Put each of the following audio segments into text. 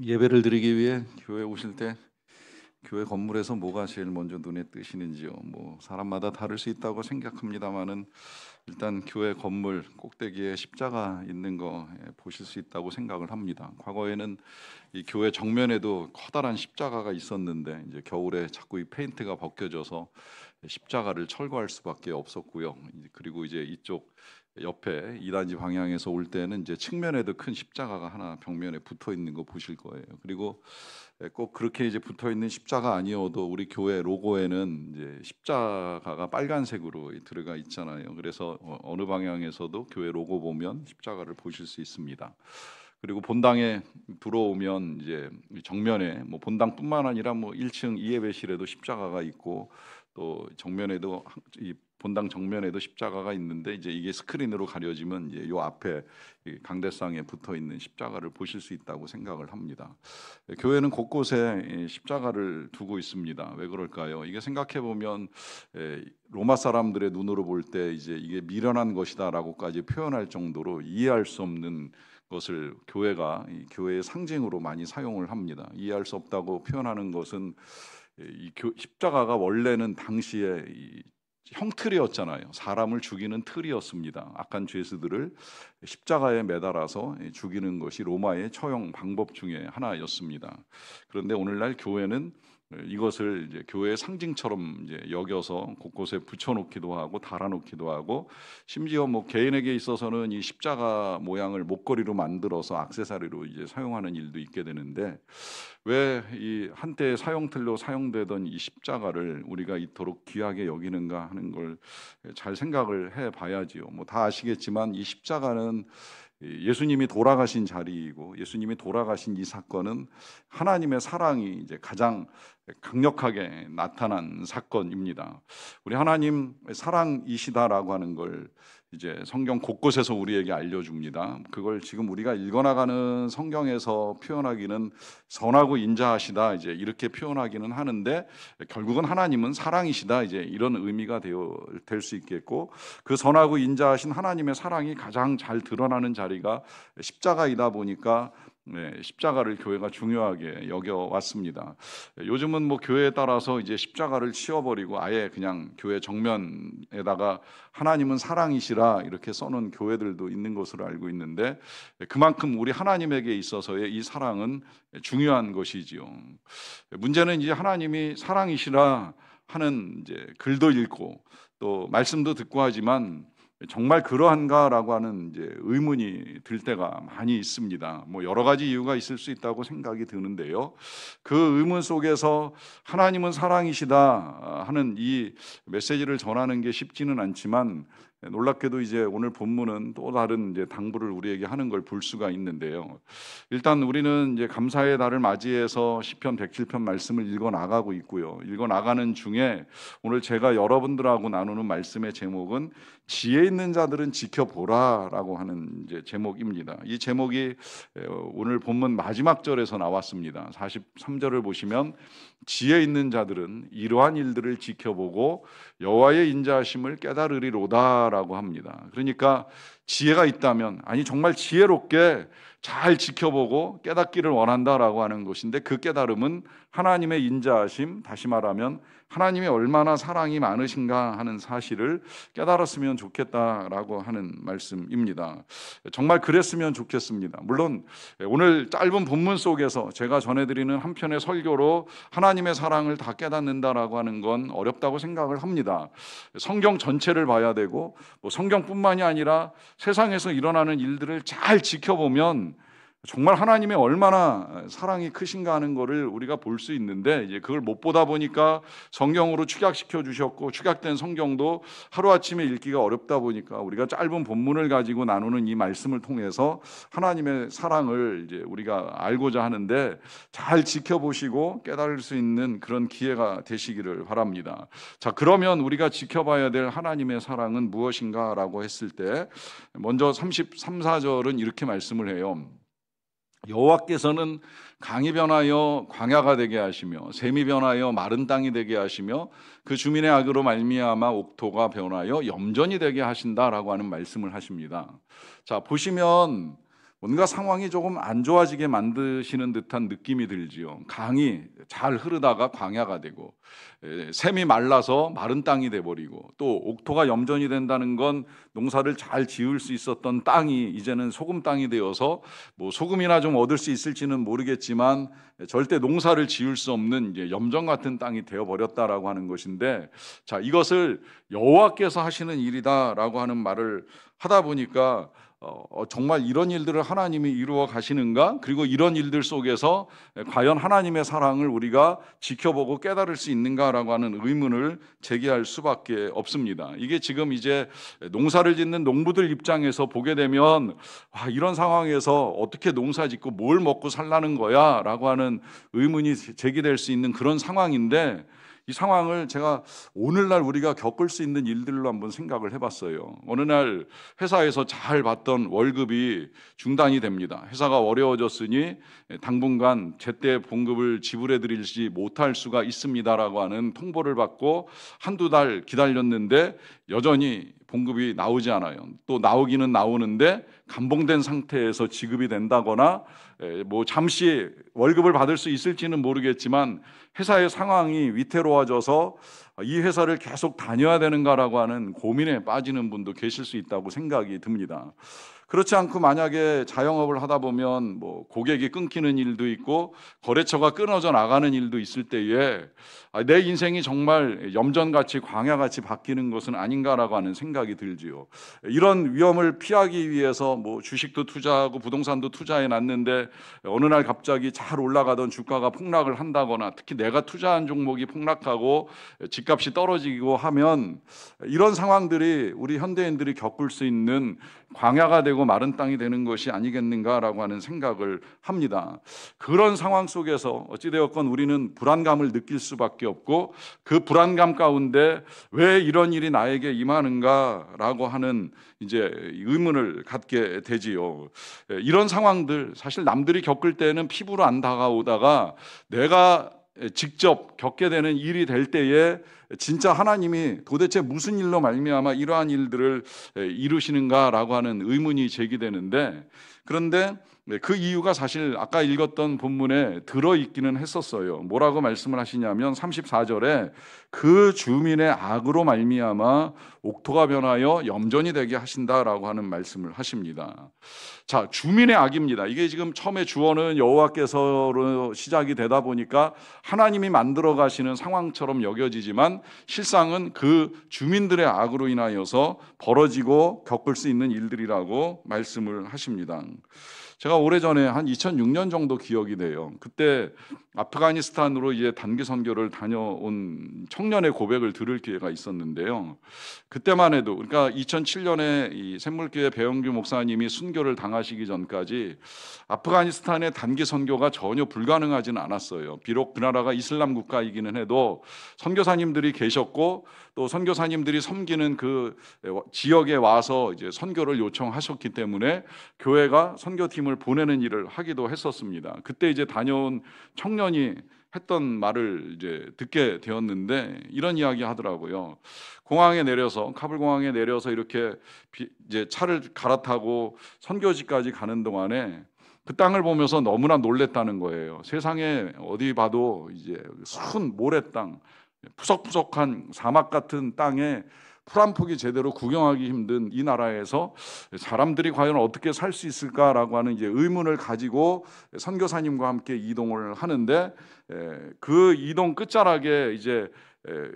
예배를 드리기 위해 교회 오실 때 교회 건물에서 뭐가 제일 먼저 눈에 띄시는지요? 뭐 사람마다 다를 수 있다고 생각합니다만은 일단 교회 건물 꼭대기에 십자가 있는 거 보실 수 있다고 생각을 합니다. 과거에는 이 교회 정면에도 커다란 십자가가 있었는데 이제 겨울에 자꾸 이 페인트가 벗겨져서 십자가를 철거할 수밖에 없었고요. 그리고 이제 이쪽 옆에 이단지 방향에서 올 때는 이제 측면에도 큰 십자가가 하나 벽면에 붙어 있는 거 보실 거예요. 그리고 꼭 그렇게 이제 붙어 있는 십자가 아니어도 우리 교회 로고에는 이제 십자가가 빨간색으로 들어가 있잖아요. 그래서 어느 방향에서도 교회 로고 보면 십자가를 보실 수 있습니다. 그리고 본당에 들어오면 이제 정면에 뭐 본당뿐만 아니라 뭐 1층 이예배실에도 십자가가 있고 또 정면에도 이 본당 정면에도 십자가가 있는데 이제 이게 스크린으로 가려지면 이제 요 앞에 이 강대상에 붙어 있는 십자가를 보실 수 있다고 생각을 합니다. 교회는 곳곳에 십자가를 두고 있습니다. 왜 그럴까요? 이게 생각해 보면 로마 사람들의 눈으로 볼 때 이제 이게 미련한 것이다라고까지 표현할 정도로 이해할 수 없는 것을 교회가 이 교회의 상징으로 많이 사용을 합니다. 이해할 수 없다고 표현하는 것은 십자가가 원래는 당시에 이 형틀이었잖아요. 사람을 죽이는 틀이었습니다. 악한 죄수들을 십자가에 매달아서 죽이는 것이 로마의 처형 방법 중에 하나였습니다. 그런데 오늘날 교회는 이것을 이제 교회의 상징처럼 이제 여겨서 곳곳에 붙여놓기도 하고 달아놓기도 하고 심지어 뭐 개인에게 있어서는 이 십자가 모양을 목걸이로 만들어서 액세서리로 이제 사용하는 일도 있게 되는데 왜 이 한때 사형틀로 사용되던 이 십자가를 우리가 이토록 귀하게 여기는가 하는 걸 잘 생각을 해봐야지요. 뭐 다 아시겠지만 이 십자가는 예수님이 돌아가신 자리이고 예수님이 돌아가신 이 사건은 하나님의 사랑이 이제 가장 강력하게 나타난 사건입니다. 우리 하나님 사랑이시다라고 하는 걸 이제 성경 곳곳에서 우리에게 알려줍니다. 그걸 지금 우리가 읽어나가는 성경에서 표현하기는 선하고 인자하시다 이제 이렇게 표현하기는 하는데 결국은 하나님은 사랑이시다 이제 이런 의미가 될 수 있겠고 그 선하고 인자하신 하나님의 사랑이 가장 잘 드러나는 자리가 십자가이다 보니까 십자가를 교회가 중요하게 여겨왔습니다. 요즘은 뭐 교회에 따라서 이제 십자가를 치워버리고 아예 그냥 교회 정면에다가 하나님은 사랑이시라 이렇게 써놓은 교회들도 있는 것으로 알고 있는데 그만큼 우리 하나님에게 있어서의 이 사랑은 중요한 것이지요. 문제는 이제 하나님이 사랑이시라 하는 이제 글도 읽고 또 말씀도 듣고 하지만 정말 그러한가라고 하는 이제 의문이 들 때가 많이 있습니다. 뭐 여러 가지 이유가 있을 수 있다고 생각이 드는데요. 그 의문 속에서 하나님은 사랑이시다 하는 이 메시지를 전하는 게 쉽지는 않지만 놀랍게도 이제 오늘 본문은 또 다른 이제 당부를 우리에게 하는 걸 볼 수가 있는데요. 일단 우리는 이제 감사의 달을 맞이해서 시편 107편 말씀을 읽어 나가고 있고요. 읽어 나가는 중에 오늘 제가 여러분들하고 나누는 말씀의 제목은 지혜 있는 자들은 지켜보라라고 하는 이제 제목입니다. 이 제목이 오늘 본문 마지막 절에서 나왔습니다. 43절을 보시면 지혜 있는 자들은 이러한 일들을 지켜보고 여호와의 인자하심을 깨달으리로다라고 합니다. 그러니까 지혜가 있다면 아니 정말 지혜롭게 잘 지켜보고 깨닫기를 원한다라고 하는 것인데 그 깨달음은 하나님의 인자하심, 다시 말하면 하나님이 얼마나 사랑이 많으신가 하는 사실을 깨달았으면 좋겠다라고 하는 말씀입니다. 정말 그랬으면 좋겠습니다. 물론 오늘 짧은 본문 속에서 제가 전해드리는 한 편의 설교로 하나님의 사랑을 다 깨닫는다라고 하는 건 어렵다고 생각을 합니다. 성경 전체를 봐야 되고 뭐 성경뿐만이 아니라 세상에서 일어나는 일들을 잘 지켜보면 정말 하나님의 얼마나 사랑이 크신가 하는 것을 우리가 볼 수 있는데 이제 그걸 못 보다 보니까 성경으로 축약시켜 주셨고 축약된 성경도 하루아침에 읽기가 어렵다 보니까 우리가 짧은 본문을 가지고 나누는 이 말씀을 통해서 하나님의 사랑을 이제 우리가 알고자 하는데 잘 지켜보시고 깨달을 수 있는 그런 기회가 되시기를 바랍니다. 자, 그러면 우리가 지켜봐야 될 하나님의 사랑은 무엇인가라고 했을 때 먼저 33, 4절은 이렇게 말씀을 해요. 여호와께서는 강이 변하여 광야가 되게 하시며 샘이 변하여 마른 땅이 되게 하시며 그 주민의 악으로 말미암아 옥토가 변하여 염전이 되게 하신다라고 하는 말씀을 하십니다. 자, 보시면 뭔가 상황이 조금 안 좋아지게 만드시는 듯한 느낌이 들지요. 강이 잘 흐르다가 광야가 되고, 샘이 말라서 마른 땅이 돼버리고, 또 옥토가 염전이 된다는 건 농사를 잘 지을 수 있었던 땅이 이제는 소금 땅이 되어서 뭐 소금이나 좀 얻을 수 있을지는 모르겠지만 절대 농사를 지을 수 없는 이제 염전 같은 땅이 되어버렸다라고 하는 것인데, 자, 이것을 여호와께서 하시는 일이다라고 하는 말을 하다 보니까 정말 이런 일들을 하나님이 이루어 가시는가? 그리고 이런 일들 속에서 과연 하나님의 사랑을 우리가 지켜보고 깨달을 수 있는가라고 하는 의문을 제기할 수밖에 없습니다. 이게 지금 이제 농사를 짓는 농부들 입장에서 보게 되면 이런 상황에서 어떻게 농사 짓고 뭘 먹고 살라는 거야? 라고 하는 의문이 제기될 수 있는 그런 상황인데, 이 상황을 제가 오늘날 우리가 겪을 수 있는 일들로 한번 생각을 해봤어요. 어느 날 회사에서 잘 받던 월급이 중단이 됩니다. 회사가 어려워졌으니 당분간 제때 봉급을 지불해 드리지 못할 수가 있습니다라고 하는 통보를 받고 한두 달 기다렸는데 여전히 봉급이 나오지 않아요. 또 나오기는 나오는데 감봉된 상태에서 지급이 된다거나 뭐 잠시 월급을 받을 수 있을지는 모르겠지만 회사의 상황이 위태로워져서 이 회사를 계속 다녀야 되는가라고 하는 고민에 빠지는 분도 계실 수 있다고 생각이 듭니다. 그렇지 않고 만약에 자영업을 하다 보면 뭐 고객이 끊기는 일도 있고 거래처가 끊어져 나가는 일도 있을 때에 내 인생이 정말 염전같이 광야같이 바뀌는 것은 아닌가라고 하는 생각이 들지요. 이런 위험을 피하기 위해서 뭐 주식도 투자하고 부동산도 투자해 놨는데 어느 날 갑자기 잘 올라가던 주가가 폭락을 한다거나, 특히 내가 투자한 종목이 폭락하고 집값이 떨어지고 하면 이런 상황들이 우리 현대인들이 겪을 수 있는 광야가 되고 마른 땅이 되는 것이 아니겠는가라고 하는 생각을 합니다. 그런 상황 속에서 어찌되었건 우리는 불안감을 느낄 수밖에 없고, 그 불안감 가운데 왜 이런 일이 나에게 임하는가라고 하는 이제 의문을 갖게 되지요. 이런 상황들 사실 남들이 겪을 때는 피부로 안 다가오다가 내가 직접 겪게 되는 일이 될 때에 진짜 하나님이 도대체 무슨 일로 말미암아 이러한 일들을 이루시는가라고 하는 의문이 제기되는데, 그런데 그 이유가 사실 아까 읽었던 본문에 들어있기는 했었어요. 뭐라고 말씀을 하시냐면 34절에 그 주민의 악으로 말미암아 옥토가 변하여 염전이 되게 하신다라고 하는 말씀을 하십니다. 자, 주민의 악입니다. 이게 지금 처음에 주어는 여호와께서로 시작이 되다 보니까 하나님이 만들어 가시는 상황처럼 여겨지지만 실상은 그 주민들의 악으로 인하여서 벌어지고 겪을 수 있는 일들이라고 말씀을 하십니다. 제가 오래전에 한 2006년 정도 기억이 돼요. 그때 아프가니스탄으로 이제 단기 선교를 다녀온 청년의 고백을 들을 기회가 있었는데요. 그때만 해도, 그러니까 2007년에 이 샘물교회 배영규 목사님이 순교를 당하시기 전까지 아프가니스탄의 단기 선교가 전혀 불가능하지는 않았어요. 비록 그 나라가 이슬람 국가이기는 해도 선교사님들이 계셨고 또 선교사님들이 섬기는 그 지역에 와서 이제 선교를 요청하셨기 때문에 교회가 선교팀을 보내는 일을 하기도 했었습니다. 그때 이제 다녀온 청년이 했던 말을 이제 듣게 되었는데 이런 이야기 하더라고요. 공항에 내려서, 카불 공항에 내려서 이렇게 이제 차를 갈아타고 선교지까지 가는 동안에 그 땅을 보면서 너무나 놀랬다는 거예요. 세상에 어디 봐도 이제 순 모래 땅, 푸석푸석한 사막 같은 땅에 풀 한 폭이 제대로 구경하기 힘든 이 나라에서 사람들이 과연 어떻게 살 수 있을까라고 하는 이제 의문을 가지고 선교사님과 함께 이동을 하는데, 그 이동 끝자락에 이제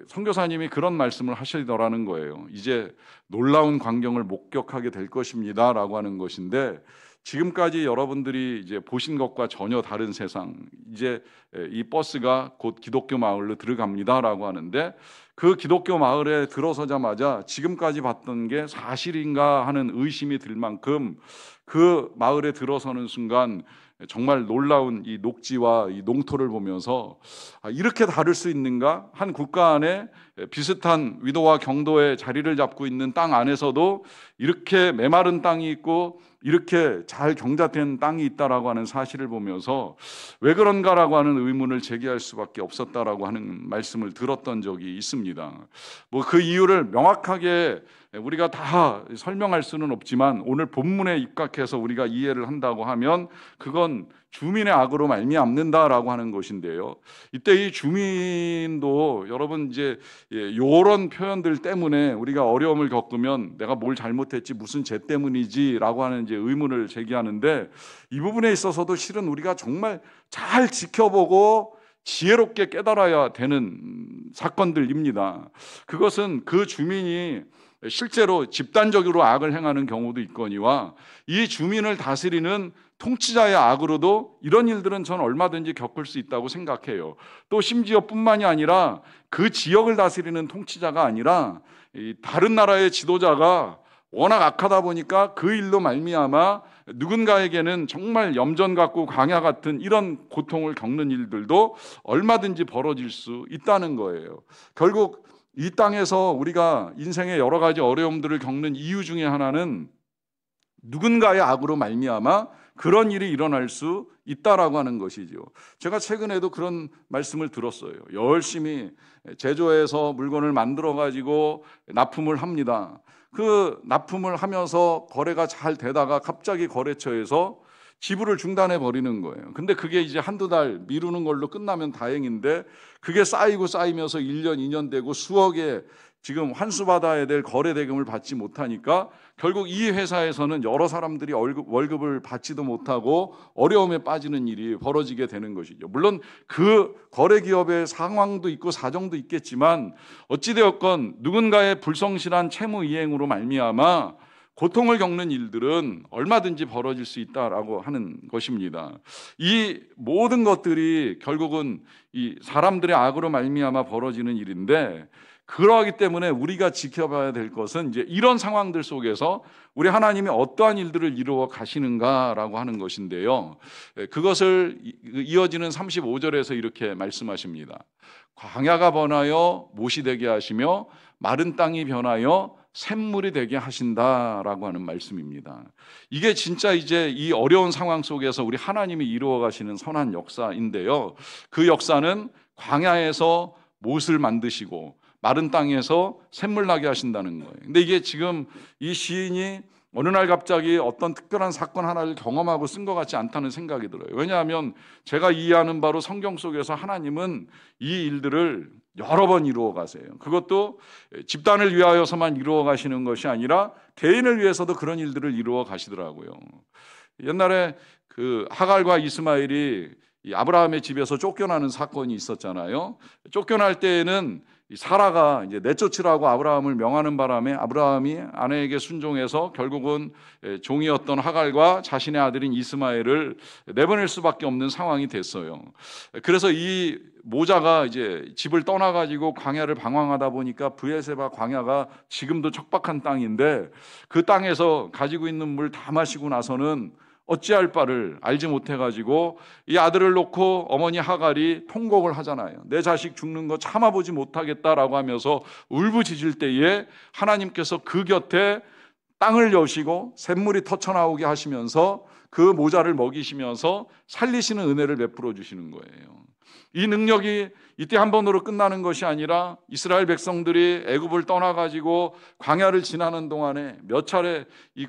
선교사님이 그런 말씀을 하시더라는 거예요. 이제 놀라운 광경을 목격하게 될 것입니다라고 하는 것인데, 지금까지 여러분들이 이제 보신 것과 전혀 다른 세상, 이제 이 버스가 곧 기독교 마을로 들어갑니다라고 하는데, 그 기독교 마을에 들어서자마자 지금까지 봤던 게 사실인가 하는 의심이 들 만큼 그 마을에 들어서는 순간 정말 놀라운 이 녹지와 이 농토를 보면서 이렇게 다를 수 있는가? 한 국가 안에 비슷한 위도와 경도의 자리를 잡고 있는 땅 안에서도 이렇게 메마른 땅이 있고 이렇게 잘 경작된 땅이 있다라고 하는 사실을 보면서 왜 그런가라고 하는 의문을 제기할 수밖에 없었다라고 하는 말씀을 들었던 적이 있습니다. 뭐 그 이유를 명확하게 우리가 다 설명할 수는 없지만 오늘 본문에 입각해서 우리가 이해를 한다고 하면 그건 주민의 악으로 말미암는다라고 하는 것인데요. 이때 이 주민도 여러분 이제 이런 표현들 때문에 우리가 어려움을 겪으면 내가 뭘 잘못했지 무슨 죄 때문이지라고 하는 이제 의문을 제기하는데 이 부분에 있어서도 실은 우리가 정말 잘 지켜보고 지혜롭게 깨달아야 되는 사건들입니다. 그것은 그 주민이 실제로 집단적으로 악을 행하는 경우도 있거니와 이 주민을 다스리는 통치자의 악으로도 이런 일들은 전 얼마든지 겪을 수 있다고 생각해요. 또 심지어 뿐만이 아니라 그 지역을 다스리는 통치자가 아니라 다른 나라의 지도자가 워낙 악하다 보니까 그 일로 말미암아 누군가에게는 정말 염전 같고 광야 같은 이런 고통을 겪는 일들도 얼마든지 벌어질 수 있다는 거예요. 결국 이 땅에서 우리가 인생의 여러 가지 어려움들을 겪는 이유 중에 하나는 누군가의 악으로 말미암아 그런 일이 일어날 수 있다라고 하는 것이죠. 제가 최근에도 그런 말씀을 들었어요. 열심히 제조해서 물건을 만들어 가지고 납품을 합니다. 그 납품을 하면서 거래가 잘 되다가 갑자기 거래처에서 지불을 중단해 버리는 거예요. 근데 그게 이제 한두 달 미루는 걸로 끝나면 다행인데 그게 쌓이고 쌓이면서 1년, 2년 되고 수억의 지금 환수받아야 될 거래 대금을 받지 못하니까 결국 이 회사에서는 여러 사람들이 월급을 받지도 못하고 어려움에 빠지는 일이 벌어지게 되는 것이죠. 물론 그 거래 기업의 상황도 있고 사정도 있겠지만 어찌되었건 누군가의 불성실한 채무 이행으로 말미암아 고통을 겪는 일들은 얼마든지 벌어질 수 있다라고 하는 것입니다. 이 모든 것들이 결국은 이 사람들의 악으로 말미암아 벌어지는 일인데 그러하기 때문에 우리가 지켜봐야 될 것은 이제 이런 상황들 속에서 우리 하나님이 어떠한 일들을 이루어 가시는가라고 하는 것인데요. 그것을 이어지는 35절에서 이렇게 말씀하십니다. 광야가 번하여 못이 되게 하시며 마른 땅이 변하여 샘물이 되게 하신다라고 하는 말씀입니다. 이게 진짜 이제 이 어려운 상황 속에서 우리 하나님이 이루어 가시는 선한 역사인데요. 그 역사는 광야에서 못을 만드시고 마른 땅에서 샘물 나게 하신다는 거예요. 근데 이게 지금 이 시인이 어느 날 갑자기 어떤 특별한 사건 하나를 경험하고 쓴 것 같지 않다는 생각이 들어요. 왜냐하면 제가 이해하는 바로 성경 속에서 하나님은 이 일들을 여러 번 이루어 가세요. 그것도 집단을 위하여서만 이루어 가시는 것이 아니라 개인을 위해서도 그런 일들을 이루어 가시더라고요. 옛날에 그 하갈과 이스마엘이 이 아브라함의 집에서 쫓겨나는 사건이 있었잖아요. 쫓겨날 때에는 사라가 이제 내쫓으라고 아브라함을 명하는 바람에 아브라함이 아내에게 순종해서 결국은 종이었던 하갈과 자신의 아들인 이스마엘을 내보낼 수밖에 없는 상황이 됐어요. 그래서 이 모자가 이제 집을 떠나가지고 광야를 방황하다 보니까 브에세바 광야가 지금도 척박한 땅인데 그 땅에서 가지고 있는 물 다 마시고 나서는 어찌할 바를 알지 못해가지고 이 아들을 놓고 어머니 하갈이 통곡을 하잖아요. 내 자식 죽는 거 참아보지 못하겠다라고 하면서 울부짖을 때에 하나님께서 그 곁에 땅을 여시고 샘물이 터쳐나오게 하시면서 그 모자를 먹이시면서 살리시는 은혜를 베풀어 주시는 거예요. 이 능력이 이때 한 번으로 끝나는 것이 아니라 이스라엘 백성들이 애굽을 떠나가지고 광야를 지나는 동안에 몇 차례 이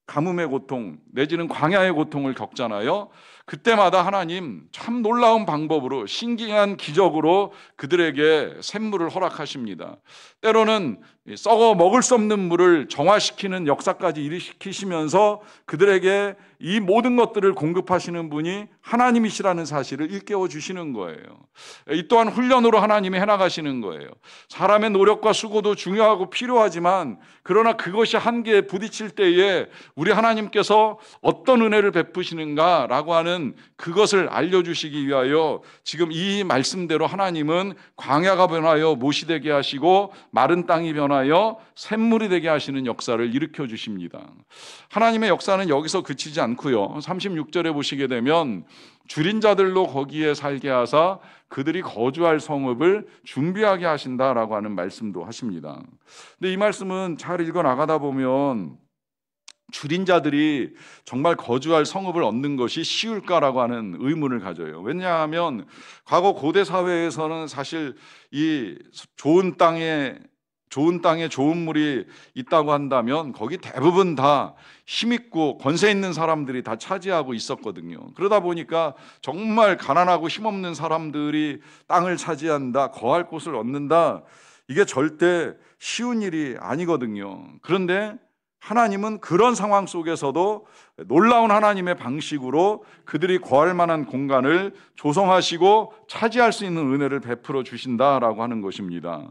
가뭄의 고통 내지는 광야의 고통을 겪잖아요. 그때마다 하나님 참 놀라운 방법으로 신기한 기적으로 그들에게 샘물을 허락하십니다. 때로는 썩어 먹을 수 없는 물을 정화시키는 역사까지 일으키시면서 그들에게 이 모든 것들을 공급하시는 분이 하나님이시라는 사실을 일깨워 주시는 거예요. 이 또한 훈련으로 하나님이 해나가시는 거예요. 사람의 노력과 수고도 중요하고 필요하지만 그러나 그것이 한계에 부딪힐 때에 우리 하나님께서 어떤 은혜를 베푸시는가라고 하는 우리에게는 그것을 알려주시기 위하여 지금 이 말씀대로 하나님은 광야가 변하여 못이 되게 하시고 마른 땅이 변하여 샘물이 되게 하시는 역사를 일으켜 주십니다. 하나님의 역사는 여기서 그치지 않고요. 36절에 보시게 되면 줄인 자들로 거기에 살게 하사 그들이 거주할 성읍을 준비하게 하신다라고 하는 말씀도 하십니다. 근데 이 말씀은 잘 읽어 나가다 보면 줄인 자들이 정말 거주할 성읍을 얻는 것이 쉬울까라고 하는 의문을 가져요. 왜냐하면 과거 고대 사회에서는 사실 이 좋은 땅에 좋은 물이 있다고 한다면 거기 대부분 다 힘있고 권세 있는 사람들이 다 차지하고 있었거든요. 그러다 보니까 정말 가난하고 힘없는 사람들이 땅을 차지한다, 거할 곳을 얻는다, 이게 절대 쉬운 일이 아니거든요. 그런데 하나님은 그런 상황 속에서도 놀라운 하나님의 방식으로 그들이 거할 만한 공간을 조성하시고 차지할 수 있는 은혜를 베풀어 주신다라고 하는 것입니다.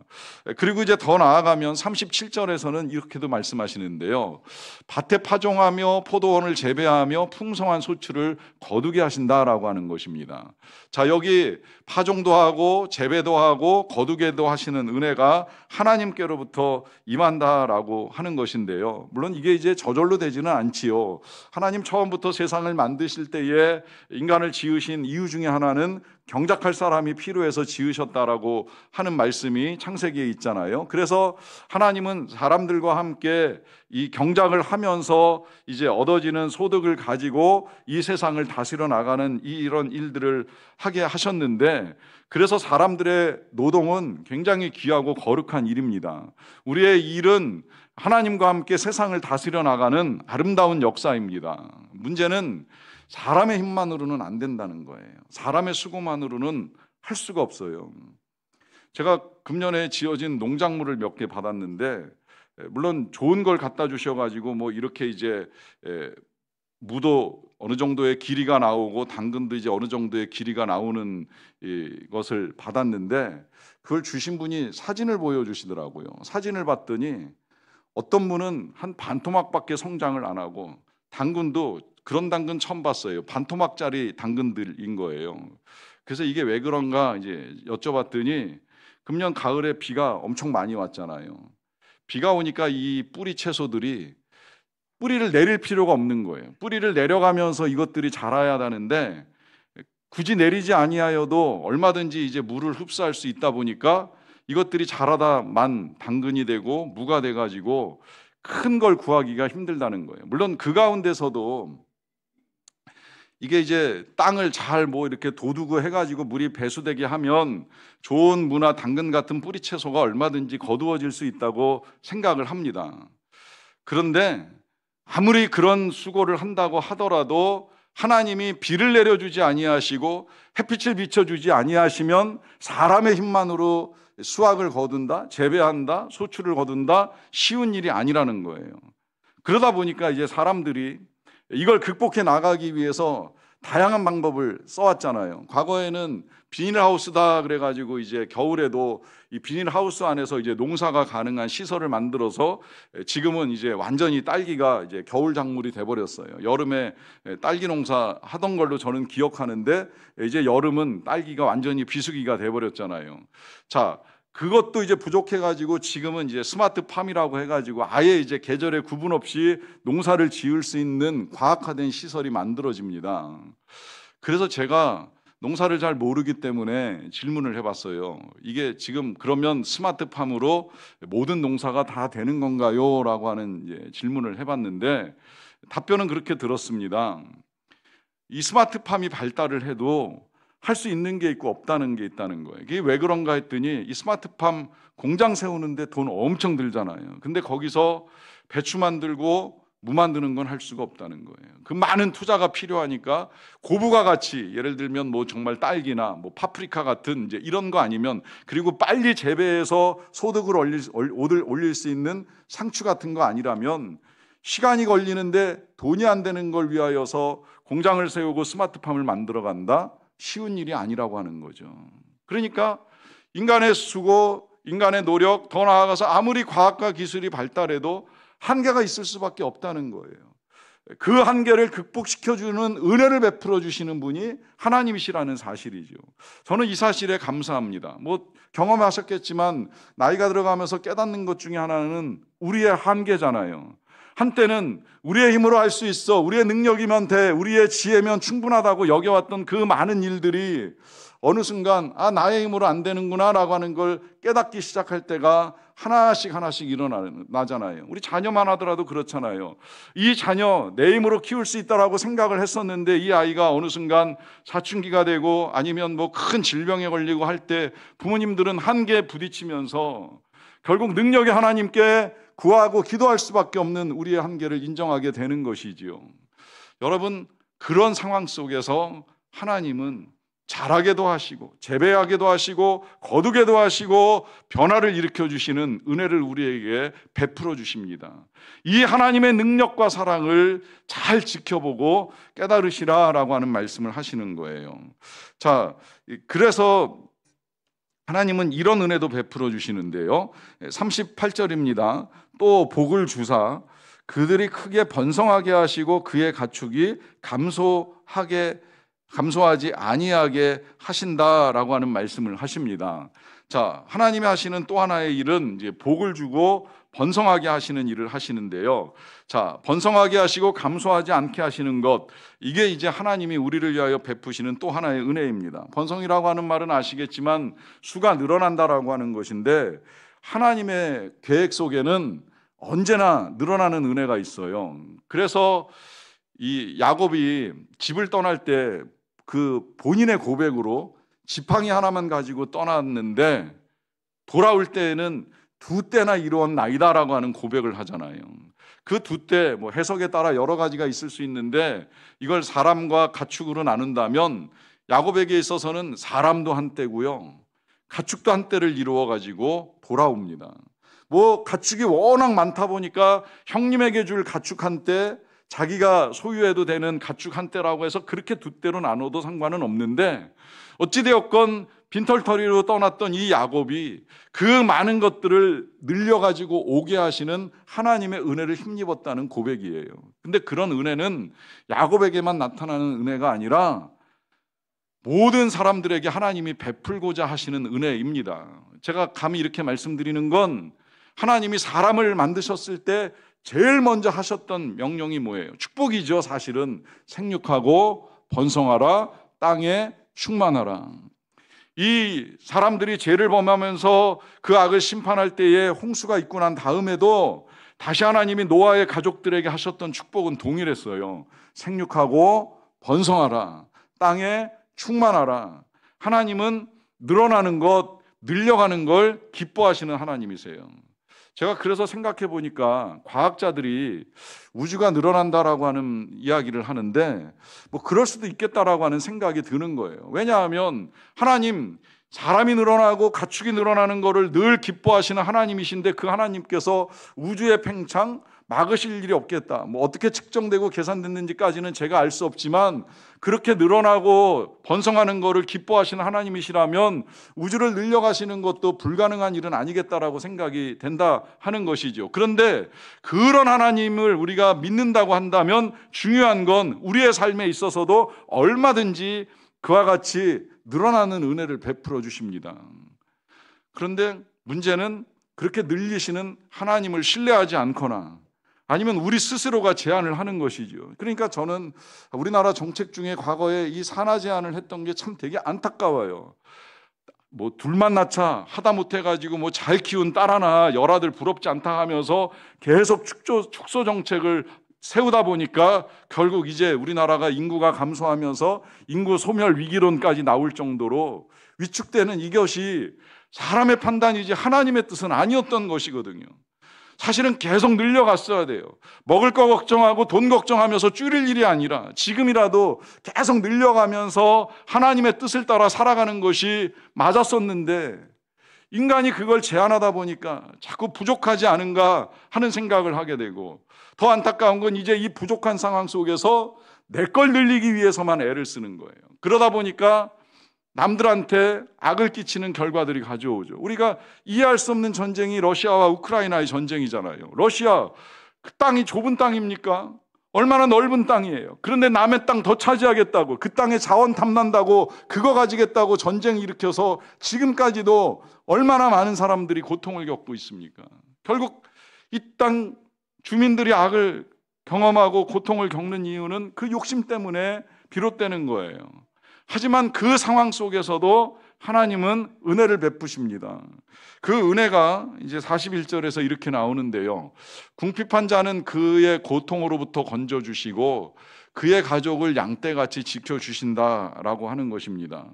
그리고 이제 더 나아가면 37절에서는 이렇게도 말씀하시는데요. 밭에 파종하며 포도원을 재배하며 풍성한 소출을 거두게 하신다라고 하는 것입니다. 자, 여기 파종도 하고 재배도 하고 거두게도 하시는 은혜가 하나님께로부터 임한다라고 하는 것인데요. 물론 이게 이제 저절로 되지는 않지요. 하나님 처음부터 세상을 만드실 때에 인간을 지으신 이유 중에 하나는 경작할 사람이 필요해서 지으셨다라고 하는 말씀이 창세기에 있잖아요. 그래서 하나님은 사람들과 함께 이 경작을 하면서 이제 얻어지는 소득을 가지고 이 세상을 다스려 나가는 이런 일들을 하게 하셨는데, 그래서 사람들의 노동은 굉장히 귀하고 거룩한 일입니다. 우리의 일은 하나님과 함께 세상을 다스려 나가는 아름다운 역사입니다. 문제는 사람의 힘만으로는 안 된다는 거예요. 사람의 수고만으로는 할 수가 없어요. 제가 금년에 지어진 농작물을 몇 개 받았는데, 물론 좋은 걸 갖다 주셔가지고 뭐 이렇게 이제 무도 어느 정도의 길이가 나오고 당근도 이제 어느 정도의 길이가 나오는 것을 받았는데, 그걸 주신 분이 사진을 보여주시더라고요. 사진을 봤더니 어떤 분은 한 반토막밖에 성장을 안 하고, 당근도 그런 당근 처음 봤어요. 반토막짜리 당근들인 거예요. 그래서 이게 왜 그런가 이제 여쭤봤더니, 금년 가을에 비가 엄청 많이 왔잖아요. 비가 오니까 이 뿌리 채소들이 뿌리를 내릴 필요가 없는 거예요. 뿌리를 내려가면서 이것들이 자라야 하는데 굳이 내리지 아니하여도 얼마든지 이제 물을 흡수할 수 있다 보니까 이것들이 자라다만 당근이 되고 무가 돼가지고 큰 걸 구하기가 힘들다는 거예요. 물론 그 가운데서도 이게 이제 땅을 잘 뭐 이렇게 도두고 해가지고 물이 배수되게 하면 좋은 무나 당근 같은 뿌리 채소가 얼마든지 거두어질 수 있다고 생각을 합니다. 그런데 아무리 그런 수고를 한다고 하더라도 하나님이 비를 내려주지 아니하시고 햇빛을 비춰주지 아니하시면 사람의 힘만으로 수확을 거둔다, 재배한다, 소출을 거둔다, 쉬운 일이 아니라는 거예요. 그러다 보니까 이제 사람들이 이걸 극복해 나가기 위해서 다양한 방법을 써왔잖아요. 과거에는 비닐하우스다 그래가지고 이제 겨울에도 이 비닐하우스 안에서 이제 농사가 가능한 시설을 만들어서 지금은 이제 완전히 딸기가 이제 겨울 작물이 돼버렸어요. 여름에 딸기 농사 하던 걸로 저는 기억하는데 이제 여름은 딸기가 완전히 비수기가 돼버렸잖아요. 자, 그것도 이제 부족해가지고 지금은 이제 스마트팜이라고 해가지고 아예 이제 계절에 구분 없이 농사를 지을 수 있는 과학화된 시설이 만들어집니다. 그래서 제가 농사를 잘 모르기 때문에 질문을 해봤어요. 이게 지금 그러면 스마트팜으로 모든 농사가 다 되는 건가요? 라고 하는 이제 질문을 해봤는데 답변은 그렇게 들었습니다. 이 스마트팜이 발달을 해도 할 수 있는 게 있고 없다는 게 있다는 거예요. 이게 왜 그런가 했더니 이 스마트팜 공장 세우는데 돈 엄청 들잖아요. 근데 거기서 배추 만들고 무 만드는 건 할 수가 없다는 거예요. 그 많은 투자가 필요하니까 고부가 가치, 예를 들면 뭐 정말 딸기나 뭐 파프리카 같은 이제 이런 거 아니면, 그리고 빨리 재배해서 소득을 올릴 수 있는 상추 같은 거 아니라면 시간이 걸리는데 돈이 안 되는 걸 위하여서 공장을 세우고 스마트팜을 만들어 간다? 쉬운 일이 아니라고 하는 거죠. 그러니까 인간의 수고, 인간의 노력, 더 나아가서 아무리 과학과 기술이 발달해도 한계가 있을 수밖에 없다는 거예요. 그 한계를 극복시켜주는 은혜를 베풀어 주시는 분이 하나님이시라는 사실이죠. 저는 이 사실에 감사합니다. 경험하셨겠지만 나이가 들어가면서 깨닫는 것 중에 하나는 우리의 한계잖아요. 한때는 우리의 힘으로 할 수 있어, 우리의 능력이면 돼, 우리의 지혜면 충분하다고 여겨왔던 그 많은 일들이 어느 순간 나의 힘으로 안 되는구나 라고 하는 걸 깨닫기 시작할 때가 하나씩 일어나잖아요. 우리 자녀만 하더라도 그렇잖아요. 이 자녀 내 힘으로 키울 수 있다라고 생각을 했었는데 이 아이가 어느 순간 사춘기가 되고 아니면 큰 질병에 걸리고 할 때 부모님들은 한계에 부딪히면서 결국 능력이 하나님께 구하고 기도할 수밖에 없는 우리의 한계를 인정하게 되는 것이지요. 여러분, 그런 상황 속에서 하나님은 자라게도 하시고 재배하게도 하시고 거두게도 하시고 변화를 일으켜 주시는 은혜를 우리에게 베풀어 주십니다. 이 하나님의 능력과 사랑을 잘 지켜보고 깨달으시라라고 하는 말씀을 하시는 거예요. 자, 그래서 하나님은 이런 은혜도 베풀어 주시는데요. 38절입니다. 또 복을 주사 그들이 크게 번성하게 하시고 그의 가축이 감소하지 아니하게 하신다라고 하는 말씀을 하십니다. 자, 하나님이 하시는 또 하나의 일은 이제 복을 주고 번성하게 하시는 일을 하시는데요. 자, 번성하게 하시고 감소하지 않게 하시는 것, 이게 이제 하나님이 우리를 위하여 베푸시는 또 하나의 은혜입니다. 번성이라고 하는 말은 아시겠지만 수가 늘어난다라고 하는 것인데 하나님의 계획 속에는 언제나 늘어나는 은혜가 있어요. 그래서 이 야곱이 집을 떠날 때 그 본인의 고백으로 지팡이 하나만 가지고 떠났는데 돌아올 때에는 2때나 이루었나이다라고 하는 고백을 하잖아요. 그 2때 해석에 따라 여러 가지가 있을 수 있는데 이걸 사람과 가축으로 나눈다면 야곱에게 있어서는 사람도 한때고요, 가축도 한때를 이루어 가지고 돌아옵니다. 가축이 워낙 많다 보니까 형님에게 줄 가축 한때, 자기가 소유해도 되는 가축 한때라고 해서 그렇게 2때로 나눠도 상관은 없는데 어찌되었건 빈털터리로 떠났던 이 야곱이 그 많은 것들을 늘려가지고 오게 하시는 하나님의 은혜를 힘입었다는 고백이에요. 근데 그런 은혜는 야곱에게만 나타나는 은혜가 아니라 모든 사람들에게 하나님이 베풀고자 하시는 은혜입니다. 제가 감히 이렇게 말씀드리는 건 하나님이 사람을 만드셨을 때 제일 먼저 하셨던 명령이 뭐예요? 축복이죠. 사실은 생육하고 번성하라, 땅에 충만하라. 이 사람들이 죄를 범하면서 그 악을 심판할 때에 홍수가 있고 난 다음에도 다시 하나님이 노아의 가족들에게 하셨던 축복은 동일했어요. 생육하고 번성하라, 땅에 충만하라. 하나님은 늘어나는 것, 늘려가는 걸 기뻐하시는 하나님이세요. 제가 그래서 생각해 보니까 과학자들이 우주가 늘어난다라고 하는 이야기를 하는데 그럴 수도 있겠다라고 하는 생각이 드는 거예요. 왜냐하면 하나님, 사람이 늘어나고 가축이 늘어나는 것을 늘 기뻐하시는 하나님이신데 그 하나님께서 우주의 팽창 막으실 일이 없겠다. 어떻게 측정되고 계산됐는지까지는 제가 알 수 없지만 그렇게 늘어나고 번성하는 것을 기뻐하시는 하나님이시라면 우주를 늘려가시는 것도 불가능한 일은 아니겠다라고 생각이 된다 하는 것이죠. 그런데 그런 하나님을 우리가 믿는다고 한다면 중요한 건 우리의 삶에 있어서도 얼마든지 그와 같이 늘어나는 은혜를 베풀어 주십니다. 그런데 문제는 그렇게 늘리시는 하나님을 신뢰하지 않거나 아니면 우리 스스로가 제한을 하는 것이죠. 그러니까 저는 우리나라 정책 중에 과거에 이 산하 제한을 했던 게 참 되게 안타까워요. 둘만 낳자 하다못해 가지고 잘 키운 딸 하나 열아들 부럽지 않다 하면서 계속 축소 정책을 세우다 보니까 결국 이제 우리나라가 인구가 감소하면서 인구 소멸 위기론까지 나올 정도로 위축되는 이것이 사람의 판단이지 하나님의 뜻은 아니었던 것이거든요. 사실은 계속 늘려갔어야 돼요. 먹을 거 걱정하고 돈 걱정하면서 줄일 일이 아니라 지금이라도 계속 늘려가면서 하나님의 뜻을 따라 살아가는 것이 맞았었는데 인간이 그걸 제한하다 보니까 자꾸 부족하지 않은가 하는 생각을 하게 되고 더 안타까운 건 이제 이 부족한 상황 속에서 내 걸 늘리기 위해서만 애를 쓰는 거예요. 그러다 보니까 남들한테 악을 끼치는 결과들이 가져오죠. 우리가 이해할 수 없는 전쟁이 러시아와 우크라이나의 전쟁이잖아요. 러시아, 그 땅이 좁은 땅입니까? 얼마나 넓은 땅이에요. 그런데 남의 땅 더 차지하겠다고, 그 땅에 자원 탐난다고, 그거 가지겠다고 전쟁 일으켜서 지금까지도 얼마나 많은 사람들이 고통을 겪고 있습니까? 결국 이 땅 주민들이 악을 경험하고 고통을 겪는 이유는 그 욕심 때문에 비롯되는 거예요. 하지만 그 상황 속에서도 하나님은 은혜를 베푸십니다. 그 은혜가 이제 41절에서 이렇게 나오는데요. 궁핍한 자는 그의 고통으로부터 건져주시고 그의 가족을 양떼같이 지켜주신다라고 하는 것입니다.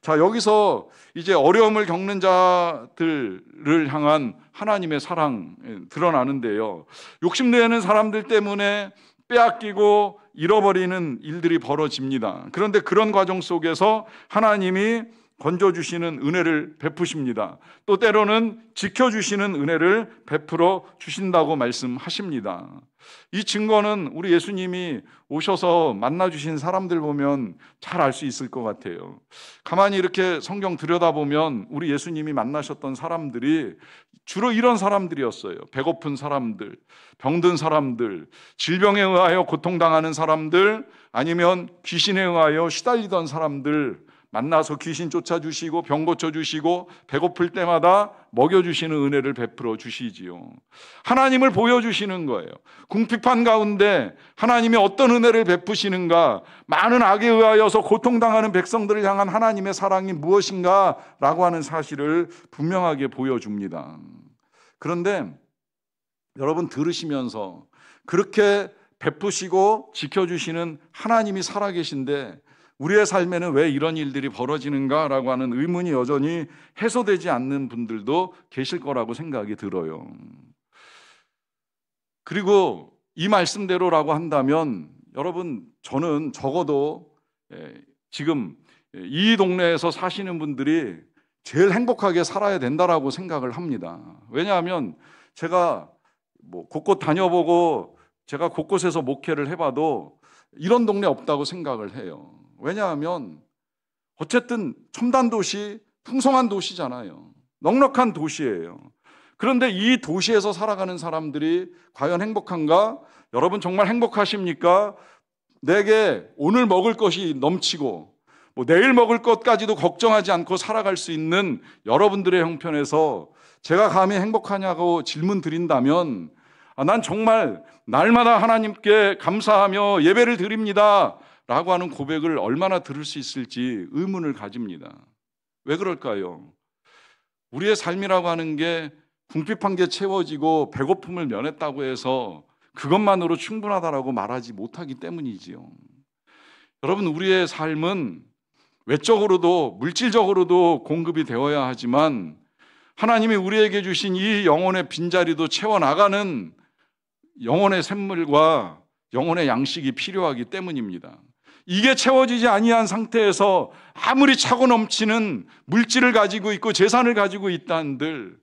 자, 여기서 이제 어려움을 겪는 자들을 향한 하나님의 사랑 드러나는데요. 욕심내는 사람들 때문에 빼앗기고 잃어버리는 일들이 벌어집니다. 그런데 그런 과정 속에서 하나님이 건져주시는 은혜를 베푸십니다. 또 때로는 지켜주시는 은혜를 베풀어 주신다고 말씀하십니다. 이 증거는 우리 예수님이 오셔서 만나주신 사람들 보면 잘 알 수 있을 것 같아요. 가만히 이렇게 성경 들여다보면 우리 예수님이 만나셨던 사람들이 주로 이런 사람들이었어요. 배고픈 사람들, 병든 사람들, 질병에 의하여 고통당하는 사람들, 아니면 귀신에 의하여 시달리던 사람들, 만나서 귀신 쫓아주시고 병 고쳐주시고 배고플 때마다 먹여주시는 은혜를 베풀어 주시지요. 하나님을 보여주시는 거예요. 궁핍한 가운데 하나님이 어떤 은혜를 베푸시는가, 많은 악에 의하여서 고통당하는 백성들을 향한 하나님의 사랑이 무엇인가 라고 하는 사실을 분명하게 보여줍니다. 그런데 여러분 들으시면서 그렇게 베푸시고 지켜주시는 하나님이 살아계신데 우리의 삶에는 왜 이런 일들이 벌어지는가라고 하는 의문이 여전히 해소되지 않는 분들도 계실 거라고 생각이 들어요. 그리고 이 말씀대로라고 한다면 여러분, 저는 적어도 지금 이 동네에서 사시는 분들이 제일 행복하게 살아야 된다라고 생각을 합니다. 왜냐하면 제가 곳곳 다녀보고 제가 곳곳에서 목회를 해봐도 이런 동네 없다고 생각을 해요. 왜냐하면 어쨌든 첨단 도시, 풍성한 도시잖아요. 넉넉한 도시예요. 그런데 이 도시에서 살아가는 사람들이 과연 행복한가? 여러분 정말 행복하십니까? 내게 오늘 먹을 것이 넘치고 내일 먹을 것까지도 걱정하지 않고 살아갈 수 있는 여러분들의 형편에서 제가 감히 행복하냐고 질문 드린다면 난 정말 날마다 하나님께 감사하며 예배를 드립니다 라고 하는 고백을 얼마나 들을 수 있을지 의문을 가집니다. 왜 그럴까요? 우리의 삶이라고 하는 게 궁핍한 게 채워지고 배고픔을 면했다고 해서 그것만으로 충분하다라고 말하지 못하기 때문이지요. 여러분, 우리의 삶은 외적으로도 물질적으로도 공급이 되어야 하지만 하나님이 우리에게 주신 이 영혼의 빈자리도 채워나가는 영혼의 샘물과 영혼의 양식이 필요하기 때문입니다. 이게 채워지지 아니한 상태에서 아무리 차고 넘치는 물질을 가지고 있고 재산을 가지고 있다 한들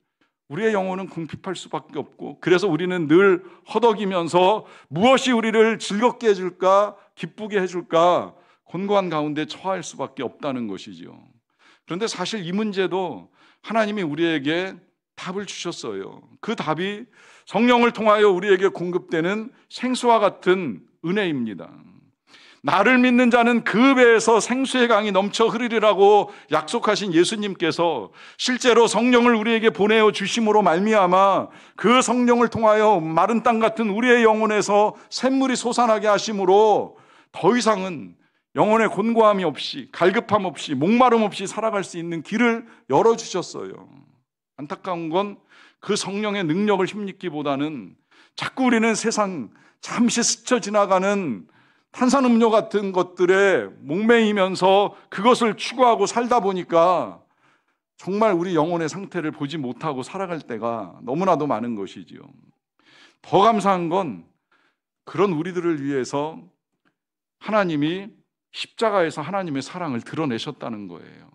우리의 영혼은 궁핍할 수밖에 없고, 그래서 우리는 늘 허덕이면서 무엇이 우리를 즐겁게 해줄까, 기쁘게 해줄까 곤고한 가운데 처할 수밖에 없다는 것이죠. 그런데 사실 이 문제도 하나님이 우리에게 답을 주셨어요. 그 답이 성령을 통하여 우리에게 공급되는 생수와 같은 은혜입니다. 나를 믿는 자는 그 배에서 생수의 강이 넘쳐 흐르리라고 약속하신 예수님께서 실제로 성령을 우리에게 보내어 주심으로 말미암아 그 성령을 통하여 마른 땅 같은 우리의 영혼에서 샘물이 솟아나게 하심으로 더 이상은 영혼의 곤고함이 없이, 갈급함 없이, 목마름 없이 살아갈 수 있는 길을 열어주셨어요. 안타까운 건 그 성령의 능력을 힘입기보다는 자꾸 우리는 세상 잠시 스쳐 지나가는 탄산음료 같은 것들에 목매이면서 그것을 추구하고 살다 보니까 정말 우리 영혼의 상태를 보지 못하고 살아갈 때가 너무나도 많은 것이지요. 더 감사한 건 그런 우리들을 위해서 하나님이 십자가에서 하나님의 사랑을 드러내셨다는 거예요.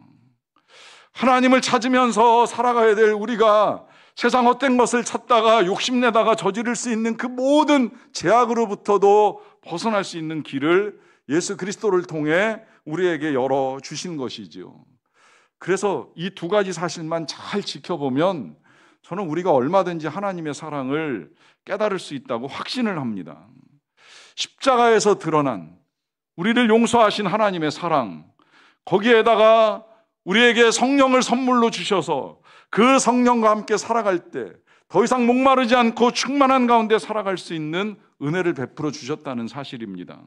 하나님을 찾으면서 살아가야 될 우리가 세상 헛된 것을 찾다가 욕심내다가 저지를 수 있는 그 모든 제약으로부터도 벗어날 수 있는 길을 예수 그리스도를 통해 우리에게 열어주신 것이지요. 그래서 이 두 가지 사실만 잘 지켜보면 저는 우리가 얼마든지 하나님의 사랑을 깨달을 수 있다고 확신을 합니다. 십자가에서 드러난 우리를 용서하신 하나님의 사랑, 거기에다가 우리에게 성령을 선물로 주셔서 그 성령과 함께 살아갈 때 더 이상 목마르지 않고 충만한 가운데 살아갈 수 있는 은혜를 베풀어 주셨다는 사실입니다.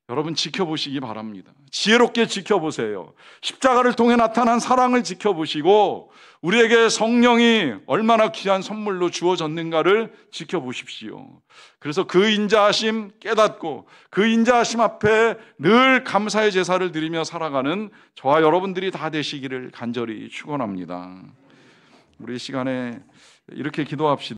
여러분 지켜보시기 바랍니다. 지혜롭게 지켜보세요. 십자가를 통해 나타난 사랑을 지켜보시고 우리에게 성령이 얼마나 귀한 선물로 주어졌는가를 지켜보십시오. 그래서 그 인자하심 깨닫고 그 인자하심 앞에 늘 감사의 제사를 드리며 살아가는 저와 여러분들이 다 되시기를 간절히 축원합니다. 우리 시간에 이렇게 기도합시다.